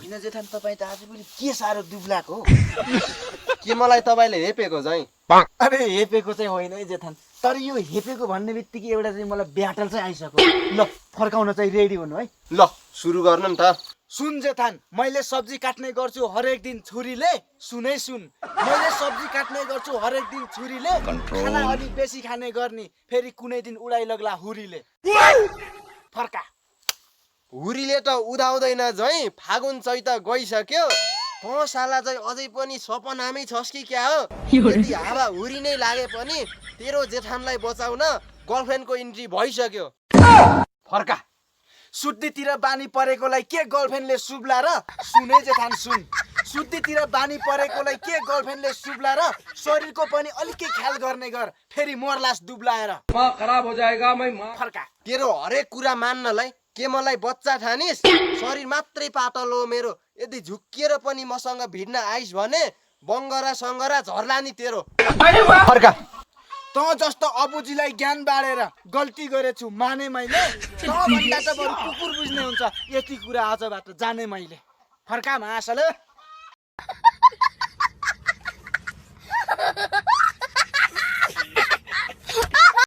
किन जेठान तपाईँ त आज पनि के साह्रो दुब्लाको हो? के मलाई तपाईँले हेपेको झैँ? अरे हेपेको चाहिँ होइन है जेठान, तर यो हेपेको भन्ने बित्तिकै एउटा चाहिँ मलाई ब्याटल चाहिँ आइसक्यो। ल फर्काउन चाहिँ रेडी हुनु है। ल सुरु गर्नु नि त। सुन जेठान, मैले सब्जी काट्ने गर्छु हरेक दिन छुरीले। सुनै सुन, मैले सब्जी काट्ने गर्छु हरेक दिन छुरीले। खाना अलि बेसी खाने गर्ने, फेरि कुनै दिन उडाइ लग्ला हुरीले। फर्का। हुरीले त उदाउँदैन झैँ, फागुन चैत गइसक्यो। साला चाहिँ अझै पनि सपनामै छस् कि क्या हो? यदि हावा हुरी नै लागे पनि तेरो जेठानलाई बचाउन गर्लफ्रेन्डको इन्ट्री भइसक्यो। फर्का। शुद्धितिर बानी परेकोलाई के गर्लफ्रेन्डले सुब्ला र? सुनै जेठान सुन, शुद्धितिर बानी परेकोलाई के गर्लफ्रेन्डले सुब्ला र? शरीरको पनि अलिकति ख्याल गर्ने गर, फेरि मर्लास दुब्लाएर। खराब हो जाएगा मैं फर्का। तेरो हरेक कुरा मान्नलाई के मलाई बच्चा ठानिस्? शरीर मात्रै पातलो हो मेरो, यदि झुक्किएर पनि मसँग भिड्न आइस भने बङ्गरा सङ्गरा झर्ला नि तेरो। फर्का। तँ जस्तो अबुजीलाई ज्ञान बाँडेर गल्ती गरेछु माने मैले। तँ भन्दा त बरु कुकुर बुझ्ने हुन्छ, यति कुरा आजबाट जाने मैले। फर्का महाशले।